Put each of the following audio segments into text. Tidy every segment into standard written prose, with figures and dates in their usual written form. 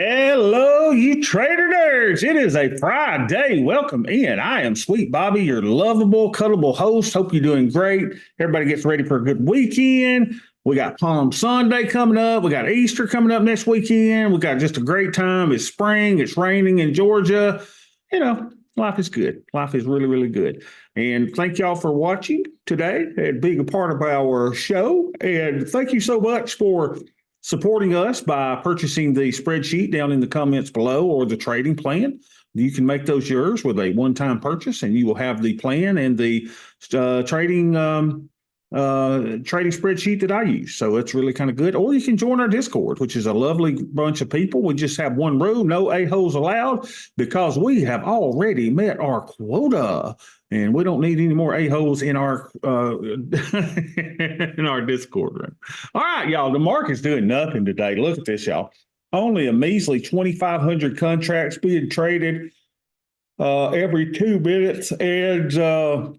Hello, you trader nerds. It is a Friday. Welcome in. I am Sweet Bobby, your lovable, cuddable host. Hope you're doing great. Everybody gets ready for a good weekend. We got Palm Sunday coming up. We got Easter coming up next weekend. We got just a great time. It's spring. It's raining in Georgia. You know, life is good. Life is really, really good. And thank y'all for watching today and being a part of our show. And thank you so much for supporting us by purchasing the spreadsheet down in the comments below or the trading plan. You can make those yours with a one-time purchase, and you will have the plan and the trading spreadsheet that I use. So it's really kind of good. Or you can join our Discord, which is a lovely bunch of people. We just have one rule: no a-holes allowed, because we have already met our quota. And we don't need any more a-holes in our in our Discord room. All right, y'all. The market's doing nothing today. Look at this, y'all. Only a measly 2,500 contracts being traded every 2 minutes. And I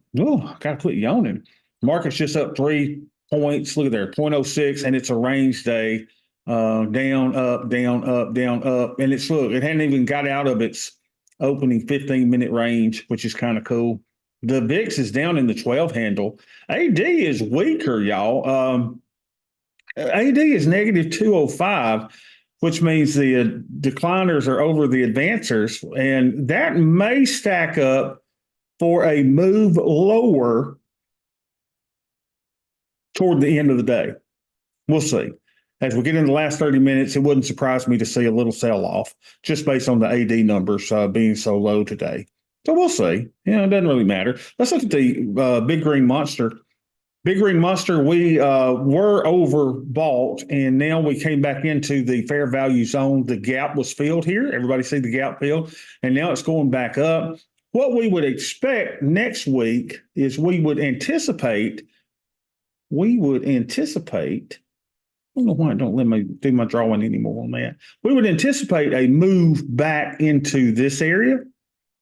gotta quit yawning. Market's just up 3 points. Look at there, 0.06, and it's a range day. Down, up, down, up, down, up. And it hadn't even got out of its opening 15-minute range, which is kind of cool. The VIX is down in the 12 handle. AD is weaker, y'all. AD is negative 205, which means the decliners are over the advancers, and that may stack up for a move lower toward the end of the day. We'll see. As we get into the last 30 minutes, it wouldn't surprise me to see a little sell-off just based on the AD numbers being so low today. So we'll see. It doesn't really matter. Let's look at the Big Green Monster. Big Green Monster, we were overbought, and now we came back into the fair value zone. The gap was filled here. Everybody see the gap filled, and now it's going back up. What we would expect next week is we would anticipate, I don't know why it don't let me do my drawing anymore on that. We would anticipate a move back into this area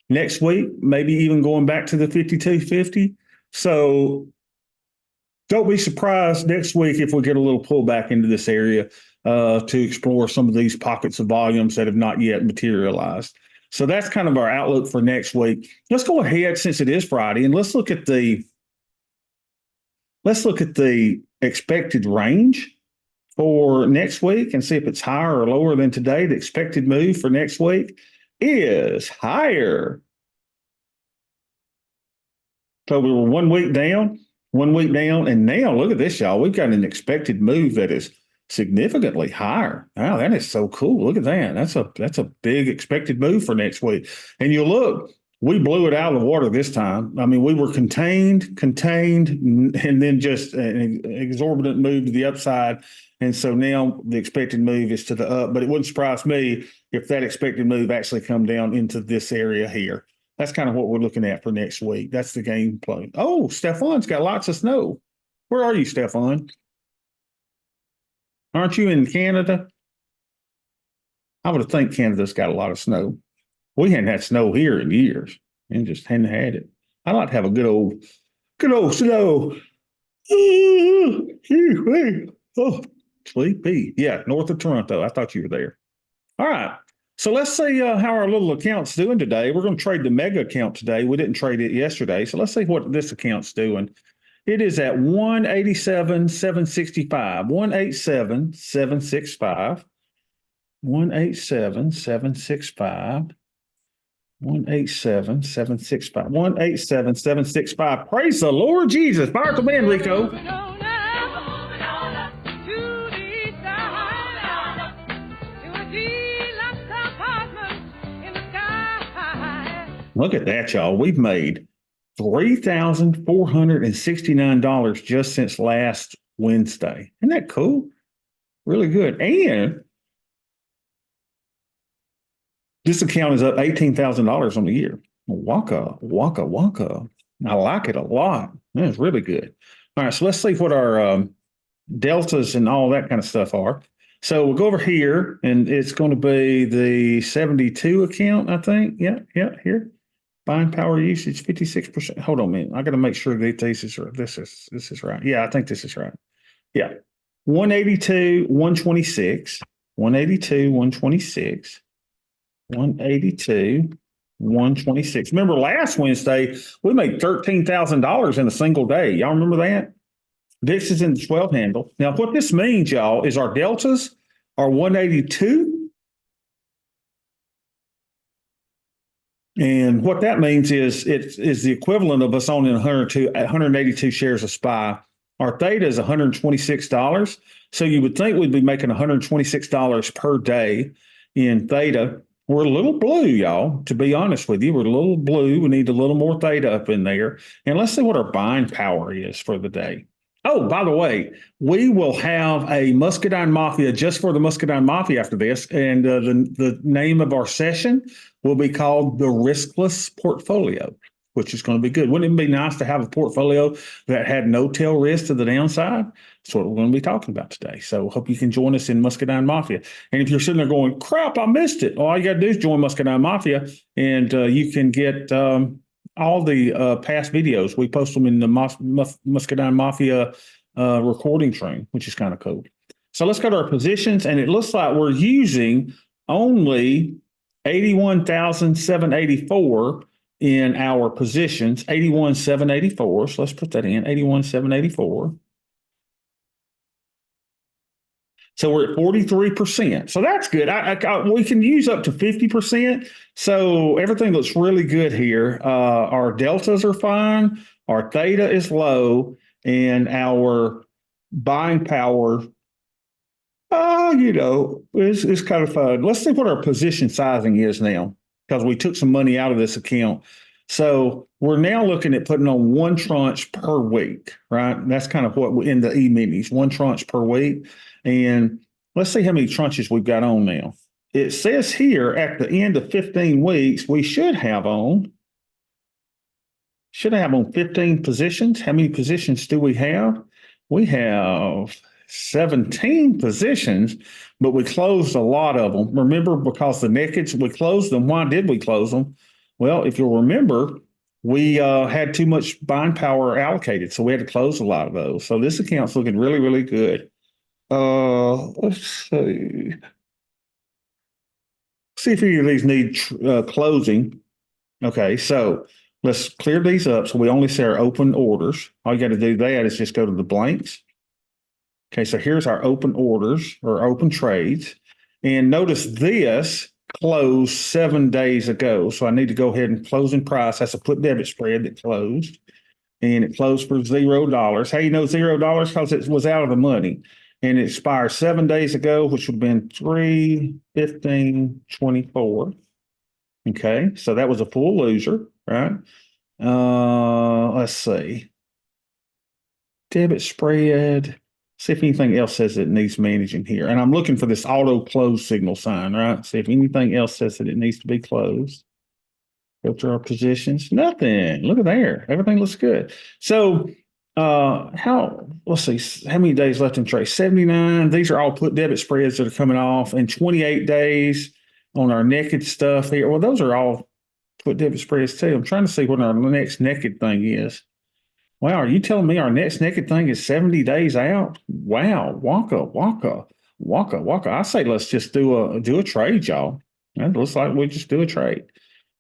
next week, maybe even going back to the 5250. So don't be surprised next week if we get a little pullback into this area to explore some of these pockets of volumes that have not yet materialized. So that's kind of our outlook for next week. Let's go ahead, since it is Friday, and let's look at the expected range for next week and see if it's higher or lower than today. The expected move for next week is higher. So we were 1 week down, and now look at this, y'all. We've got an expected move that is significantly higher. Wow, that is so cool. Look at that. That's a big expected move for next week. And you look, we blew it out of the water this time. I mean, we were contained, and then just an exorbitant move to the upside. And so now the expected move is to the up, but it wouldn't surprise me if that expected move actually come down into this area here. That's kind of what we're looking at for next week. That's the game plan. Oh, Stefan's got lots of snow. Where are you, Stefan? Aren't you in Canada? I would think Canada's got a lot of snow. We hadn't had snow here in years and just hadn't had it. I like to have a good old snow. Oh, sleepy. Yeah, north of Toronto. I thought you were there. All right. So let's see how our little account's doing today. We're going to trade the mega account today. We didn't trade it yesterday. So let's see what this account's doing. It is at 187,765. 187,765. 187,765. 187,765. 187,765. Praise the Lord Jesus. Fire command, Rico. Look at that, y'all. We've made $3,469 just since last Wednesday. Isn't that cool? Really good. And this account is up $18,000 on the year. Waka. I like it a lot. That's really good. All right, so let's see what our deltas and all that kind of stuff are. So we'll go over here, and it's going to be the 72 account, I think. Yeah, here. Buying power usage, 56%. Hold on a minute. I got to make sure that this is right. Yeah, I think this is right. Yeah. 182, 126. 182, 126, 182, 126. Remember last Wednesday, we made $13,000 in a single day. Y'all remember that? This is in the 12 handle. Now, what this means, y'all, is our deltas are 182. And what that means is it is the equivalent of us owning 182 shares of SPY. Our theta is $126. So you would think we'd be making $126 per day in theta. We're a little blue, y'all, to be honest with you. We're a little blue. We need a little more theta up in there. And let's see what our buying power is for the day. Oh, by the way, we will have a Muscadine Mafia just for the Muscadine Mafia after this. And the name of our session will be called the Riskless Portfolio, which is going to be good. Wouldn't it be nice to have a portfolio that had no tail risk to the downside? That's what we're going to be talking about today. So hope you can join us in Muscadine Mafia. And if you're sitting there going, crap, I missed it. All you got to do is join Muscadine Mafia and you can get all the past videos. We post them in the Muscadine Mafia recording stream, which is kind of cool. So let's go to our positions, and it looks like we're using only 81,784 in our positions, 81,784. So let's put that in, 81,784. So we're at 43%. So that's good. We can use up to 50%. So everything looks really good here. Our deltas are fine. Our theta is low, and our buying power, is kind of fun. Let's see what our position sizing is now, because we took some money out of this account. So we're now looking at putting on one tranche per week, right? And that's kind of what in the E-minis, one tranche per week. And let's see how many tranches we've got on now. It says here at the end of 15 weeks, we should have on 15 positions. How many positions do we have? We have 17 positions, but we closed a lot of them. Remember, because the nakeds, we closed them. Why did we close them? Well, if you'll remember, we had too much buying power allocated, so we had to close a lot of those. So this account's looking really, really good. Let's see. See if any of these need closing. Okay, so let's clear these up so we only see our open orders. All you got to do that is just go to the blanks. Okay, so here's our open orders or open trades. And notice this closed 7 days ago. So I need to go ahead and close in price. That's a put debit spread that closed. And it closed for $0. How you know $0? Because it was out of the money. And it expired 7 days ago, which would have been 3/15/24. Okay, so that was a full loser, right? Let's see. Debit spread. See if anything else says it needs managing here. And I'm looking for this auto close signal sign, right? See if anything else says that it needs to be closed. Go to our positions. Nothing. Look at there. Everything looks good. So let's see, how many days left in trade? 79. These are all put debit spreads that are coming off, and 28 days on our naked stuff here. Well, those are all put debit spreads too. I'm trying to see what our next naked thing is. Wow, are you telling me our next naked thing is 70 days out? Wow, waka. I say let's just do a trade, y'all. It looks like we just do a trade.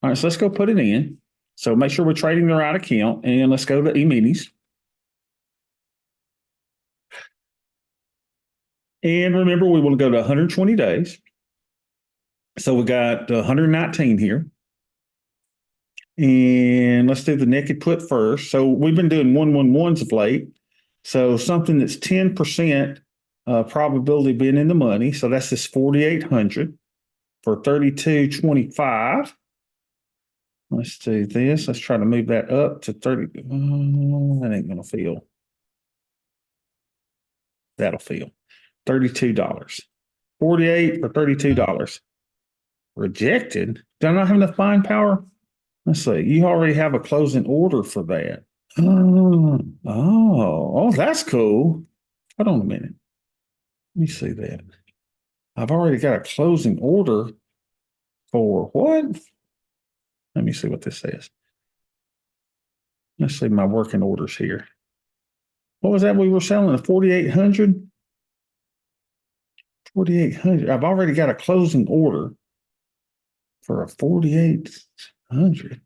All right, so let's go put it in. So make sure we're trading the right account, and let's go to E-minis. And remember, we want to go to 120 days. So we got 119 here. And let's do the naked put first. So we've been doing 111s of late. So something that's 10% probability of being in the money. So that's this 4,800 for 32.25. Let's do this. Let's try to move that up to 30. That ain't going to feel. That'll feel. $32. 48 for $32. Rejected. Do I not have enough buying power? Let's see. You already have a closing order for that. Oh, that's cool. Hold on a minute. Let me see that. I've already got a closing order for what? Let me see what this says. Let's see my working orders here. What was that we were selling? A 4,800? 4,800. I've already got a closing order for a 4,800.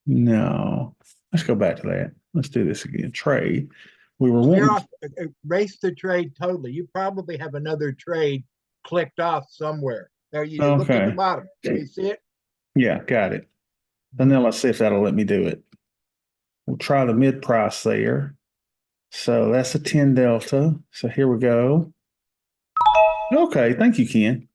No, let's go back to that. Let's do this again. Trade. We were Clear wanting, off, erase the trade totally. You probably have another trade clicked off somewhere. There you look at the okay. bottom. You see it? Yeah, got it. And then let's see if that'll let me do it. We'll try the mid price there. So that's a 10 delta. So here we go. Okay, thank you, Ken.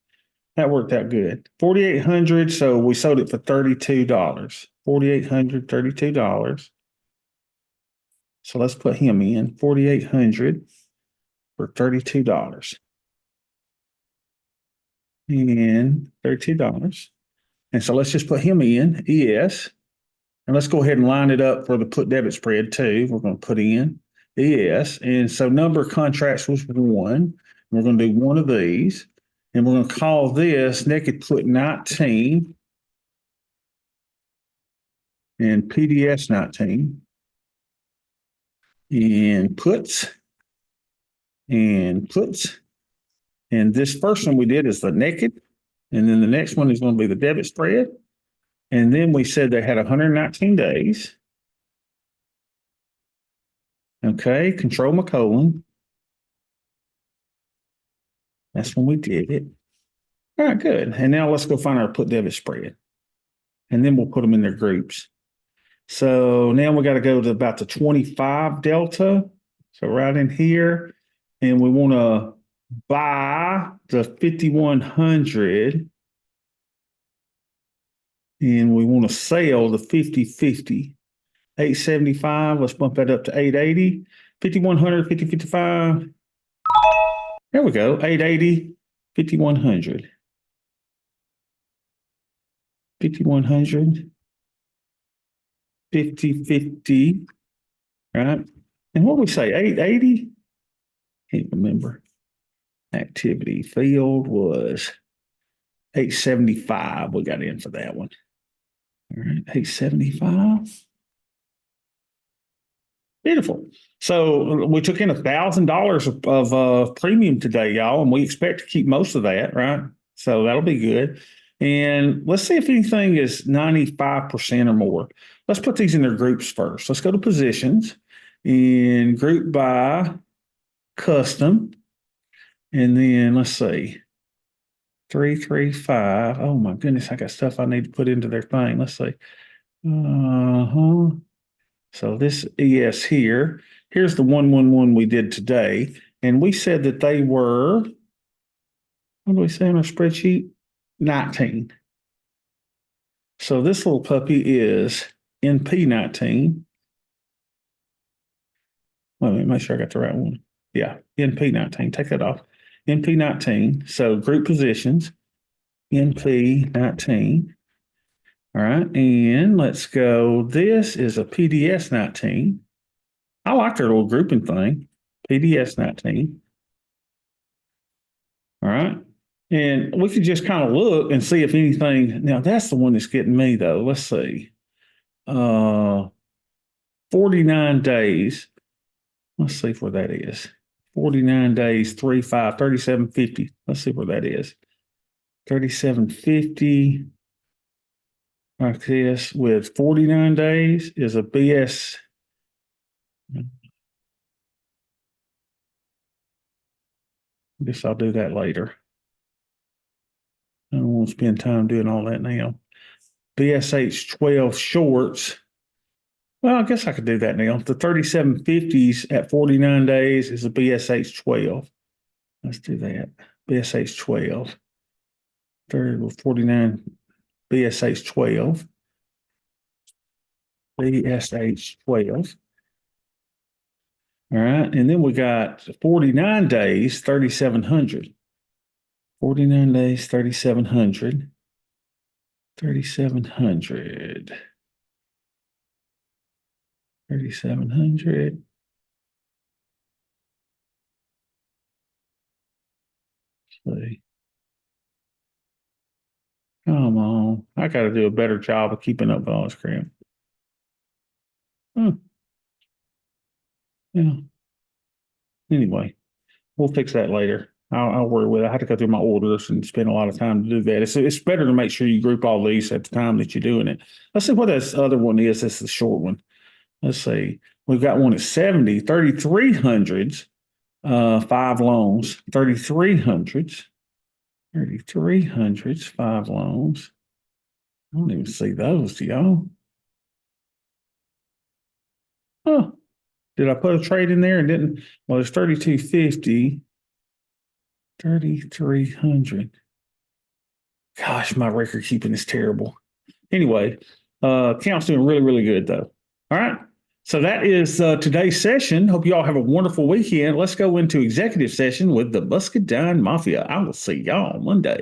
That worked out good. 4,800. So we sold it for $32. 4,800, $32. So let's put him in 4,800 for $32. And $32. And so let's just put him in ES. And let's go ahead and line it up for the put debit spread too. We're going to put in ES. And so number of contracts was one. We're going to do one of these. And we're going to call this naked put 19 and PDS 19 and puts and puts. And this first one we did is the naked. And then the next one is going to be the debit spread. And then we said they had 119 days. Okay, control my colon. That's when we did it. All right, good. And now let's go find our put debit spread. And then we'll put them in their groups. So now we got to go to about the 25 delta. So right in here. And we want to buy the 5,100. And we want to sell the 50/50. 875. Let's bump that up to 880. 5,100, 50/55. There we go. 880, 5,100. 5,100, 50/50. Right. And what we say, 880? Can't remember. Activity field was 875. We got in for that one. All right, 875. Beautiful. So we took in $1,000 of premium today, y'all, and we expect to keep most of that, right? So that'll be good. And let's see if anything is 95% or more. Let's put these in their groups first. Let's go to positions and group by custom. And then let's see. 335. Oh my goodness, I got stuff I need to put into their thing. Let's see. Uh-huh. So this ES here, here's the 111 we did today. And we said that they were, what do we say on our spreadsheet? 19. So this little puppy is NP19. Let me make sure I got the right one. Yeah, NP19. Take that off. NP19. So group positions, NP19. All right. And let's go. This is a PDS 19. I like their little grouping thing. PDS 19. All right. And we could just kind of look and see if anything. Now, that's the one that's getting me, though. Let's see. 49 days. Let's see where that is. 49 days, 3/5, 3750. Let's see where that is. 3750 like this with 49 days is a BS. I guess I'll do that later. I don't want to spend time doing all that now. BSH 12 shorts. Well, I guess I could do that now. The 3750s at 49 days is a BSH 12. Let's do that. BSH 12. 49 BSH 12. BSH 12. All right. And then we got 49 days, 3,700. 49 days, 3,700. 3,700. 3,700. See. Come on. I got to do a better job of keeping up with all this crap. Huh. Yeah. Anyway, we'll fix that later. I'll worry with it. I have to go through my orders and spend a lot of time to do that. It's better to make sure you group all these at the time that you're doing it. Let's see what this other one is. That's the short one. Let's see. We've got one at 70, 3,300s, 5 loans, 3,300s, 5 loans. I don't even see those, do y'all? Huh. Did I put a trade in there and didn't? Well, it's 3,250, 3,300. Gosh, my record keeping is terrible. Anyway, account's doing really, really good though. All right. So that is today's session. Hope you all have a wonderful weekend. Let's go into executive session with the Muscadine Mafia. I will see y'all Monday.